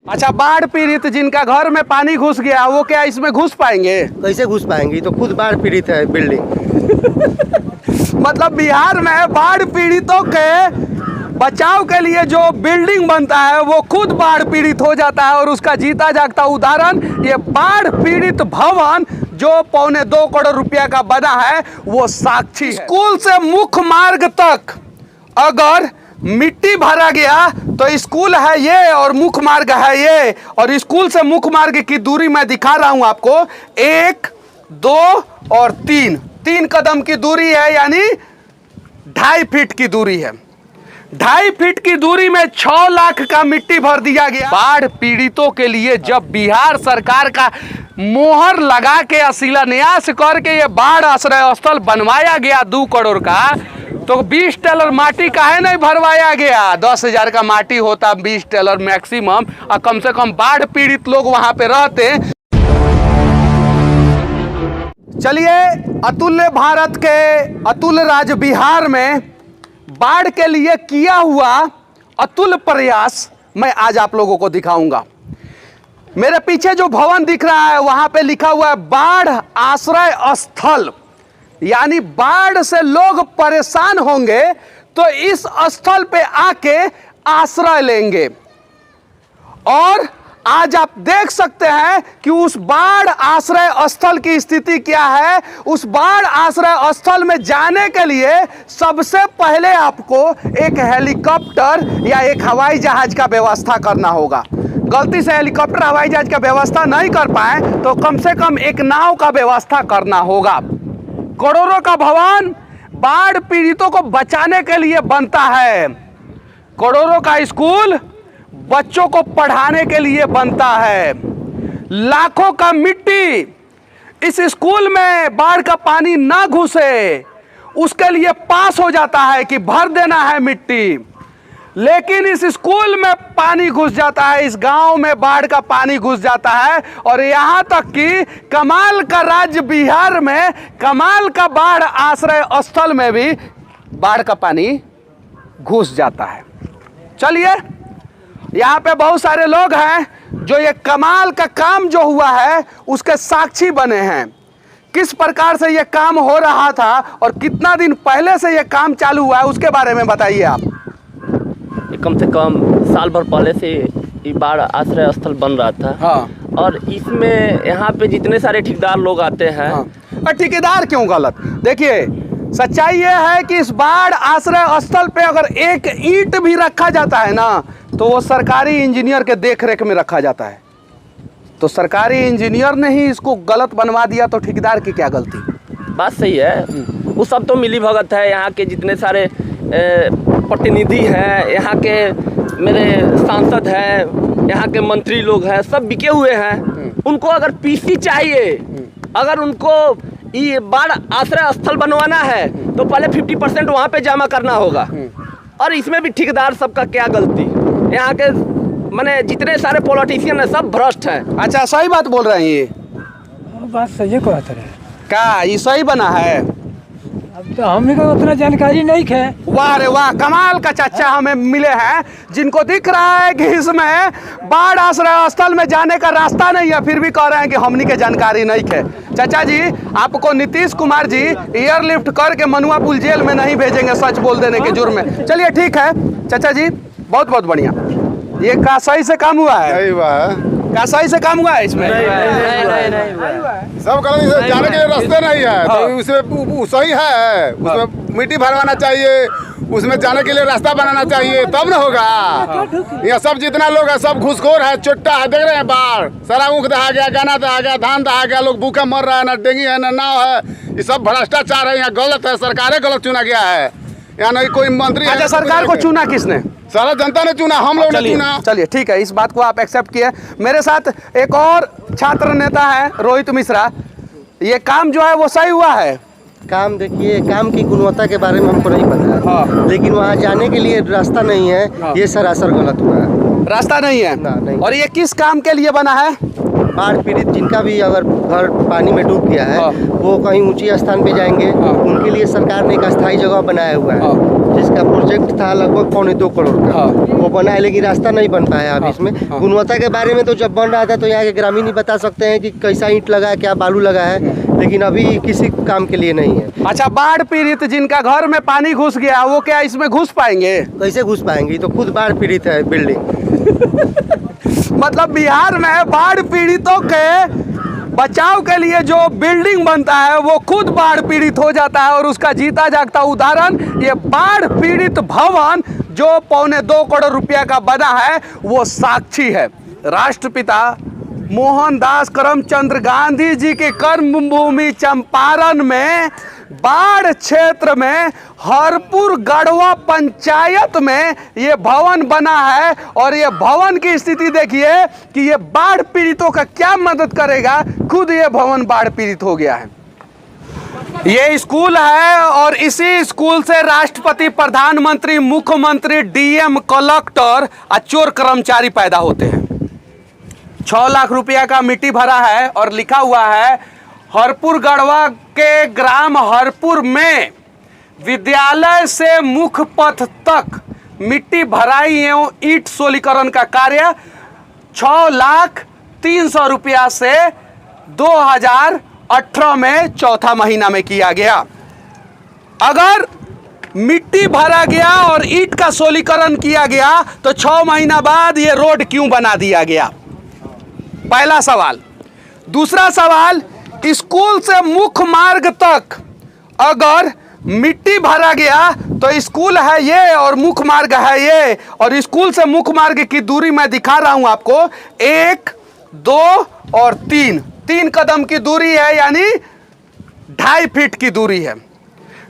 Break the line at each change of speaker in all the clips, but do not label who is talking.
अच्छा, बाढ़ पीड़ित जिनका घर में पानी घुस गया वो क्या इसमें घुस पाएंगे?
कैसे घुस पाएंगे? तो खुद बाढ़ पीड़ित है बिल्डिंग।
मतलब बिहार में बाढ़ पीड़ितों के बचाव के लिए जो बिल्डिंग बनता है वो खुद बाढ़ पीड़ित हो जाता है। और उसका जीता जागता उदाहरण ये बाढ़ पीड़ित भवन जो 2.25 करोड़ रुपया का बना है वो साक्षी है। स्कूल से मुख्य मार्ग तक अगर मिट्टी भरा गया तो स्कूल है ये और मुख्य मार्ग है ये, और स्कूल से मुख्य मार्ग की दूरी मैं दिखा रहा हूं आपको, 1, 2 और 3 कदम की दूरी है, यानी 2.5 फीट की दूरी है। 2.5 फीट की दूरी में 6 लाख का मिट्टी भर दिया गया। बाढ़ पीड़ितों के लिए जब बिहार सरकार का मोहर लगा के शिलान्यास करके ये बाढ़ आश्रय स्थल बनवाया गया 2 करोड़ का, तो 20 टेलर माटी काहे नहीं भरवाया गया? 10,000 का माटी होता 20 टेलर मैक्सिमम, और कम से कम बाढ़ पीड़ित लोग वहां पे रहते। चलिए, अतुल्य भारत के अतुल्य राज्य बिहार में बाढ़ के लिए किया हुआ अतुल्य प्रयास मैं आज आप लोगों को दिखाऊंगा। मेरे पीछे जो भवन दिख रहा है वहां पे लिखा हुआ है बाढ़ आश्रय स्थल, यानी बाढ़ से लोग परेशान होंगे तो इस स्थल पे आके आश्रय लेंगे। और आज आप देख सकते हैं कि उस बाढ़ आश्रय स्थल की स्थिति क्या है। उस बाढ़ आश्रय स्थल में जाने के लिए सबसे पहले आपको एक हेलीकॉप्टर या एक हवाई जहाज का व्यवस्था करना होगा। गलती से हेलीकॉप्टर हवाई जहाज का व्यवस्था नहीं कर पाए तो कम से कम एक नाव का व्यवस्था करना होगा। करोड़ों का भवन बाढ़ पीड़ितों को बचाने के लिए बनता है। करोड़ों का स्कूल बच्चों को पढ़ाने के लिए बनता है। लाखों का मिट्टी इस स्कूल में बाढ़ का पानी ना घुसे उसके लिए पास हो जाता है कि भर देना है मिट्टी, लेकिन इस स्कूल में पानी घुस जाता है, इस गांव में बाढ़ का पानी घुस जाता है। और यहां तक कि कमाल का राज्य बिहार में कमाल का बाढ़ आश्रय स्थल में भी बाढ़ का पानी घुस जाता है। चलिए, यहाँ पे बहुत सारे लोग हैं जो ये कमाल का काम जो हुआ है उसके साक्षी बने हैं। किस प्रकार से ये काम हो रहा था और कितना दिन पहले से ये काम चालू हुआ है उसके बारे में बताइए आप।
कम से कम साल भर पहले से ये बाढ़ आश्रय स्थल बन रहा था।
हाँ।
और इसमें यहाँ पे जितने सारे ठेकेदार लोग आते हैं।
हाँ। ठेकेदार क्यों गलत? देखिए, सच्चाई ये है कि इस बाढ़ आश्रय स्थल पे अगर एक ईंट भी रखा जाता है ना तो वो सरकारी इंजीनियर के देखरेख में रखा जाता है। तो सरकारी इंजीनियर ने ही इसको गलत बनवा दिया तो ठेकेदार की क्या गलती?
बात सही है। वो सब तो मिली भगत है। यहाँ के जितने सारे प्रतिनिधि हैं, यहाँ के मेरे सांसद हैं, यहाँ के मंत्री लोग हैं, सब बिके हुए हैं। उनको अगर पीसी चाहिए, अगर उनको ये बाढ़ आश्रय स्थल बनवाना है तो पहले 50% वहाँ पे जमा करना होगा। और इसमें भी ठेकेदार सबका क्या गलती? यहाँ के माने जितने सारे पॉलिटिशियन हैं सब भ्रष्ट हैं।
अच्छा, सही बात बोल रहे हैं ये?
बात सही को आता है।
क्या ये सही बना है?
अब तो हमें को उतना जानकारी नहीं है।
वाह रे वाह, कमाल का चाचा हमें मिले हैं जिनको दिख रहा है कि इसमें बाढ़ आश्रय स्थल में जाने का रास्ता नहीं है, फिर भी कह रहे हैं कि हमनी के जानकारी नहीं है। चाचा जी, आपको नीतीश कुमार जी एयरलिफ्ट करके मनुआ पुल जेल में नहीं भेजेंगे सच बोल देने के जुर्म में। चलिए ठीक है चाचा जी, बहुत बहुत बढ़िया। ये का सही से काम हुआ है?
सही हुआ है।
क्या सही से काम हुआ है इसमें?
नहीं।
सब गलत है, जाने के लिए रास्ते नहीं है। तो उसमें सही है, उसमें मिट्टी भरवाना चाहिए, उसमें जाने के लिए रास्ता बनाना चाहिए, तब ना होगा। ये सब जितना लोग है सब घुसखोर है, चुट्टा है। देख रहे हैं बाढ़, सारा ऊँख दहा गया, गन्ना दहा गया, धान दहा गया, लोग भूखे मर रहा है, ना डेंगी है ना नाव है। ये सब भ्रष्टाचार है, यहाँ गलत है, सरकारें गलत चुना गया है। यहाँ नहीं कोई मंत्री।
अच्छा, सरकार को चुना किसने?
सारा जनता ने चुना, हम लोग ने चुना।
चलिए ठीक है, इस बात को आप एक्सेप्ट किए। मेरे साथ एक और छात्र नेता है रोहित मिश्रा। ये काम जो है वो सही हुआ है?
काम देखिए, काम की गुणवत्ता के बारे में हमको नहीं पता है।
हाँ।
लेकिन वहाँ जाने के लिए रास्ता नहीं है।
हाँ।
ये सरासर गलत हुआ है।
रास्ता नहीं है
ना, नहीं।
और ये किस काम के लिए बना है?
बाढ़ पीड़ित जिनका भी अगर घर पानी में डूब गया है,
हाँ।
वो कहीं ऊंची स्थान पे जाएंगे।
हाँ।
उनके लिए सरकार ने एक अस्थायी जगह बनाया हुआ है।
हाँ।
जिसके इसका प्रोजेक्ट था लगभग 2.25 करोड़ का।
हाँ।
वो बना है लेकिन रास्ता नहीं बन पाया अभी इसमें।
हाँ।
गुणवत्ता के बारे में तो जब बन रहा था तो यहाँ के ग्रामीण ही बता सकते हैं कि कैसा ईंट लगा है, क्या बालू लगा है, लेकिन अभी किसी काम के लिए नहीं है।
अच्छा, बाढ़ पीड़ित जिनका घर में पानी घुस गया वो क्या इसमें घुस पाएंगे?
कैसे घुस पाएंगे? तो खुद बाढ़ पीड़ित है बिल्डिंग।
मतलब बिहार में बाढ़ पीड़ितों के बचाव के लिए जो बिल्डिंग बनता है वो खुद बाढ़ पीड़ित हो जाता है। और उसका जीता जागता उदाहरण ये बाढ़ पीड़ित भवन जो 2.25 करोड़ रुपया का बना है वो साक्षी है। राष्ट्रपिता मोहनदास करमचंद गांधी जी की कर्मभूमि चंपारण में बाढ़ क्षेत्र में हरपुर गढ़वा पंचायत में ये भवन बना है। और ये भवन की स्थिति देखिए कि ये बाढ़ पीड़ितों का क्या मदद करेगा। खुद ये भवन बाढ़ पीड़ित हो गया है। ये स्कूल है और इसी स्कूल से राष्ट्रपति, प्रधानमंत्री, मुख्यमंत्री, डीएम, कलेक्टर और चोर कर्मचारी पैदा होते हैं। 6 लाख रुपया का मिट्टी भरा है और लिखा हुआ है हरपुर गढ़वा के ग्राम हरपुर में विद्यालय से मुख्य पथ तक मिट्टी भराई एवं ईंट सोलीकरण का कार्य 6,03,000 रुपया से 2018 में चौथा महीना में किया गया। अगर मिट्टी भरा गया और ईंट का सोलीकरण किया गया तो 6 महीना बाद ये रोड क्यों बना दिया गया? पहला सवाल। दूसरा सवाल, स्कूल से मुख्य मार्ग तक अगर मिट्टी भरा गया तो स्कूल है ये और मुख्य मार्ग है ये, और स्कूल से मुख्य मार्ग की दूरी मैं दिखा रहा हूं आपको, 1, 2 और 3 कदम की दूरी है, यानी 2.5 फीट की दूरी है।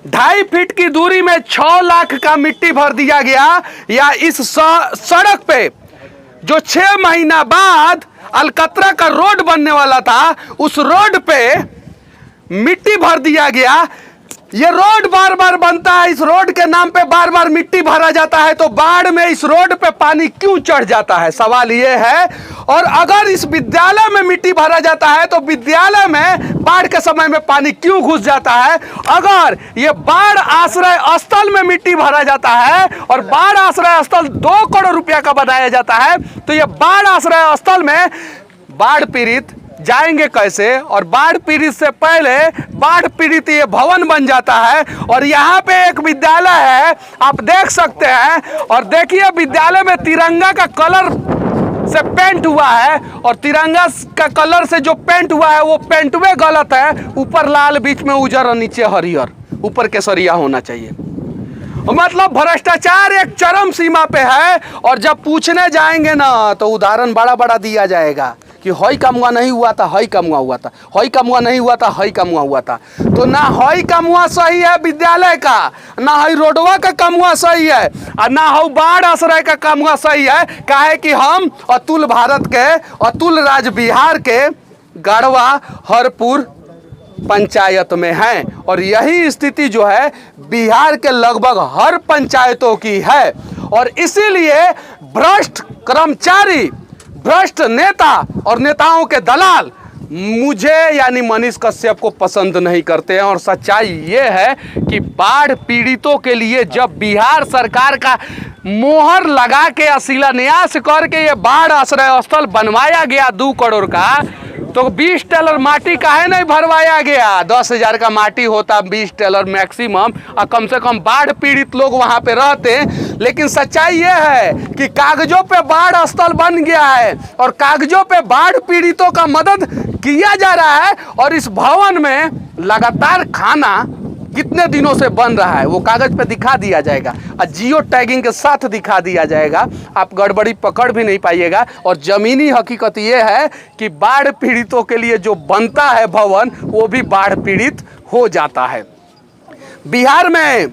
2.5 फीट की दूरी में 6 लाख का मिट्टी भर दिया गया। या इस सड़क पे जो 6 महीना बाद अलकतरा का रोड बनने वाला था उस रोड पे मिट्टी भर दिया गया। ये रोड बार बार बनता है, इस रोड के नाम पे बार बार मिट्टी भरा जाता है, तो बाढ़ में इस रोड पे पानी क्यों चढ़ जाता है? सवाल ये है। और अगर इस विद्यालय में मिट्टी भरा जाता है तो विद्यालय में बाढ़ के समय में पानी क्यों घुस जाता है? अगर ये बाढ़ आश्रय स्थल में मिट्टी भरा जाता है और बाढ़ आश्रय स्थल 2 करोड़ रुपया का बनाया जाता है तो ये बाढ़ आश्रय स्थल में बाढ़ पीड़ित जाएंगे कैसे? और बाढ़ पीड़ित से पहले बाढ़ पीड़ित ये भवन बन जाता है। और यहाँ पे एक विद्यालय है, आप देख सकते हैं, और देखिए विद्यालय में तिरंगा का कलर से पेंट हुआ है, और तिरंगा का कलर से जो पेंट हुआ है वो पेंटवे गलत है। ऊपर लाल, बीच में उजर और नीचे हरियर, ऊपर केसरिया होना चाहिए। मतलब भ्रष्टाचार एक चरम सीमा पे है। और जब पूछने जाएंगे ना तो उदाहरण बड़ा बड़ा दिया जाएगा कि हई कमुआ नहीं हुआ था, हई कमुआ हुआ था, हई कमुआ नहीं हुआ था, हई कमुआ हुआ था। तो ना हई कमुआ सही है विद्यालय का, ना हई रोडवा का कमुआ सही है, और ना हई बाढ़ आश्रय का कमुआ सही है। काहे कि हम अतुल भारत के, अतुल राज्य बिहार के गढ़वा हरपुर पंचायत में हैं। और यही स्थिति जो है बिहार के लगभग हर पंचायतों की है। और इसीलिए भ्रष्ट कर्मचारी, भ्रष्ट नेता और नेताओं के दलाल मुझे यानी मनीष कश्यप को पसंद नहीं करते हैं। और सच्चाई ये है कि बाढ़ पीड़ितों के लिए जब बिहार सरकार का मोहर लगा के शिलान्यास करके ये बाढ़ आश्रय स्थल बनवाया गया 2 करोड़ का, तो 20 टेलर माटी काहे नहीं भरवाया गया? 10,000 का माटी होता, 20 टेलर मैक्सिमम, और कम से कम बाढ़ पीड़ित लोग वहां पे रहते। लेकिन सच्चाई ये है कि कागजों पे बाढ़ स्थल बन गया है और कागजों पे बाढ़ पीड़ितों का मदद किया जा रहा है। और इस भवन में लगातार खाना कितने दिनों से बन रहा है वो कागज पे दिखा दिया जाएगा और जियो टैगिंग के साथ दिखा दिया जाएगा। आप गड़बड़ी पकड़ भी नहीं पाइएगा। और जमीनी हकीकत ये है कि बाढ़ पीड़ितों के लिए जो बनता है भवन वो भी बाढ़ पीड़ित हो जाता है। बिहार में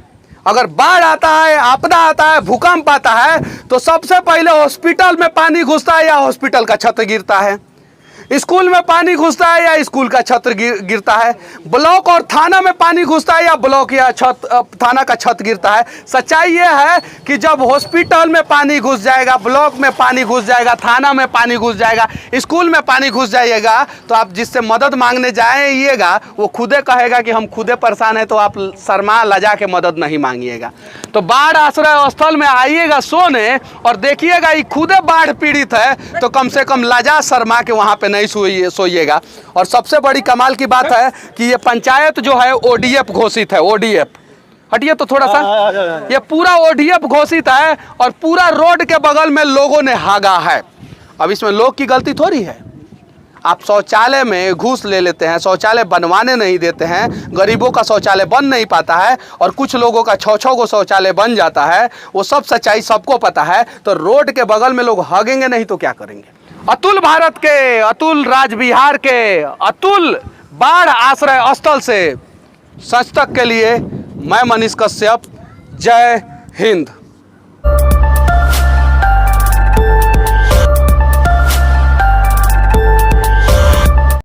अगर बाढ़ आता है, आपदा आता है, भूकंप आता है तो सबसे पहले हॉस्पिटल में पानी घुसता है या हॉस्पिटल का छत गिरता है। स्कूल में पानी घुसता है या स्कूल का छत गिरता है, ब्लॉक और थाना में पानी घुसता है या ब्लॉक या थाना का छत गिरता है। सच्चाई ये है कि जब हॉस्पिटल में पानी घुस जाएगा, ब्लॉक में पानी घुस जाएगा, थाना में पानी घुस जाएगा, स्कूल में पानी घुस जाइएगा, तो आप जिससे मदद मांगने जाइएगा वो खुदे कहेगा कि हम खुदे परेशान हैं, तो आप शर्मा लजा के मदद नहीं मांगिएगा। तो बाढ़ आश्रय स्थल में आइएगा सोने और देखिएगा ये खुदे बाढ़ पीड़ित है, तो कम से कम लजा शर्मा के वहाँ पे नहीं सोइएगा। और सबसे बड़ी कमाल की बात है कि ये पंचायत जो है ODF घोषित है। ODF हटिए तो थोड़ा सा, ये पूरा ODF घोषित है और पूरा रोड के बगल में लोगों ने हागा है। अब इसमें लोग की गलती थोड़ी है। आप शौचालय में घूस ले लेते हैं, शौचालय बनवाने नहीं देते हैं, गरीबों का शौचालय बन नहीं पाता है और कुछ लोगों का 6-6 गो शौचालय बन जाता है। वो सब सच्चाई सबको पता है। तो रोड के बगल में लोग हगेंगे नहीं तो क्या करेंगे। अतुल भारत के, अतुल राज बिहार के, अतुल बाढ़ आश्रय स्थल से सच तक के लिए मैं मनीष कश्यप। जय हिंद।